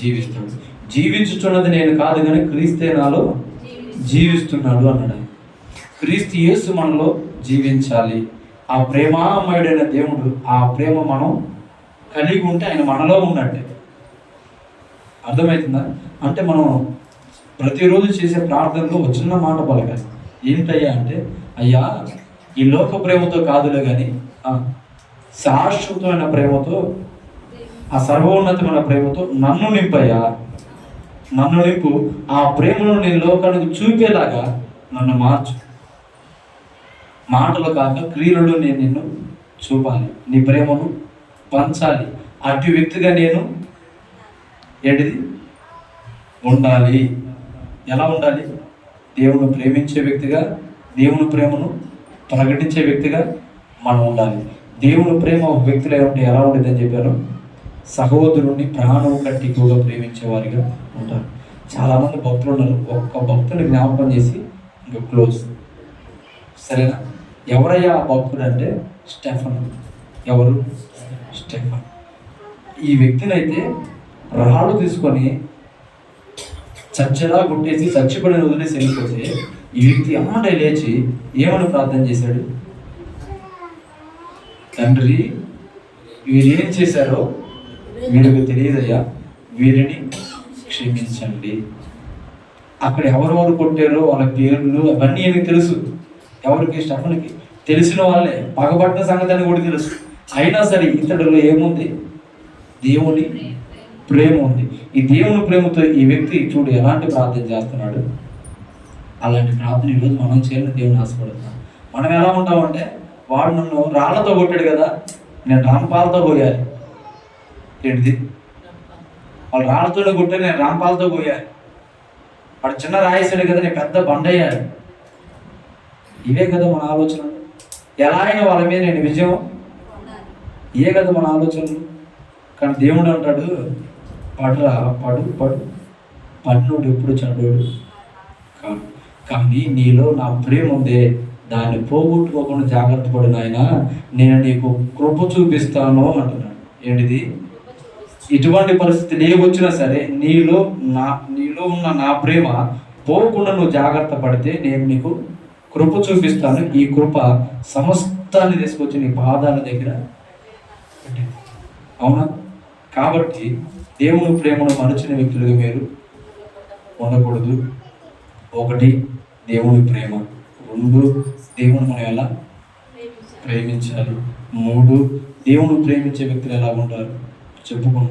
జీవిస్తాడు. జీవించుచున్నది నేను కాదు కానీ క్రీస్తే నాలో జీవిస్తున్నాడు అన్నాడు. క్రీస్తు యేసు మనలో జీవించాలి. ఆ ప్రేమామయుడైన దేవుడు, ఆ ప్రేమ మనం కలిగి ఉంటే ఆయన మనలో ఉన్నట్టే. అర్థమవుతుందా? అంటే మనం ప్రతిరోజు చేసే ప్రార్థనలో ఒక చిన్న మాట పలకాలి. ఏంటయ్యా అంటే, అయ్యా ఈ లోక ప్రేమతో కాదులే కానీ శాశ్వతమైన ప్రేమతో, ఆ సర్వోన్నతమైన ప్రేమతో నన్ను నింపయ్యా, నన్ను నింపు. ఆ ప్రేమను నేను లోకానికి చూపేలాగా నన్ను మార్చు. మాటలు కాక క్రియలలో నేను నిన్ను చూపాలి, నీ ప్రేమను పంచాలి. అటు వ్యక్తిగా నేను ఏంటిది ఉండాలి. ఎలా ఉండాలి? దేవుని ప్రేమించే వ్యక్తిగా, దేవుని ప్రేమను ప్రకటించే వ్యక్తిగా మనం ఉండాలి. దేవుని ప్రేమ ఒక వ్యక్తిలో ఉంటే ఎలా ఉండేది అని చెప్పారు? సహోదరుణ్ణి ప్రాణం కంటే ఎక్కువగా ప్రేమించే వారిగా ఉంటారు. చాలామంది భక్తులు ఉన్నారు. ఒక్క భక్తుని జ్ఞాపకం చేసి ఇంకా క్లోజ్. సరేనా? ఎవరయ్యా ఆ భక్తుడు అంటే స్టెఫన్. ఎవరు? స్టెఫన్. ఈ వ్యక్తినైతే రాళ్ళు తీసుకొని చచ్చలా కొట్టేసి చచ్చిపడిన వదిలేసి వెళ్ళిపోతే ఈ వ్యక్తి అమ్మాడే లేచి ఏమని ప్రార్థన చేశాడు? తండ్రి, వీరేం చేశారో వీరికి తెలియదయ్యా, వీరిని క్షమించండి. అక్కడ ఎవరెవరు కొట్టారో వాళ్ళ పేర్లు అవన్నీ ఆయనకి తెలుసు. ఎవరికి? స్టెఫన్కి. తెలిసిన వాళ్ళే, పగబట్టిన సంగతి అని కూడా తెలుసు. అయినా సరే ఇతడులో ఏముంది? దేవుని ప్రేమ ఉంది. ఈ దేవుని ప్రేమతో ఈ వ్యక్తి చూడు ఎలాంటి ప్రార్థన చేస్తున్నాడు. అలాంటి ప్రార్థన ఈరోజు మనం చేయాలని దేవుని ఆశపడుతున్నాం. మనం ఎలా ఉంటామంటే, వాడు నన్ను రాళ్లతో కొట్టాడు కదా, నేను రాంపాలతో పోయాలి. ఏంటిది? వాళ్ళు రాళ్ళతోనే కొట్టారు, నేను రాంపాలతో పోయాలి. వాడు చిన్న రాయేసాడు కదా, నేను పెద్ద బండయ్యాలి. ఇవే కదా మన ఆలోచనలు. ఎలా అయినా వాళ్ళ మీద నేను విజయం, ఇవే కదా మన ఆలోచనలు. కానీ దేవుడు అంటాడు, పడురా, పడు పడు, పన్నుడు ఎప్పుడు చెడ్డోడు కాదు. కానీ నీలో నా ప్రేమ ఉందే, దాన్ని పోగొట్టుకోకుండా జాగ్రత్త పడు నాయన, నేను నీకు కృప చూపిస్తాను అంటున్నాడు. ఏంటిది? ఇటువంటి పరిస్థితి ఏమొచ్చినా సరే నీలో ఉన్న నా ప్రేమ పోకుండా నువ్వు జాగ్రత్త పడితే నేను నీకు కృప చూపిస్తాను. ఈ కృప సమస్తాన్ని తీసుకొచ్చి నీ పాదాల దగ్గర పెట్టింది. అవునా? కాబట్టి దేవుని ప్రేమను మరచిన వ్యక్తులుగా మీరు ఉండకూడదు. 1, దేవుని ప్రేమ. 2, దేవుని మనం ఎలా ప్రేమించాలి. 3, దేవుని ప్రేమించే వ్యక్తులు ఎలా ఉంటారు చెప్పుకున్నాం.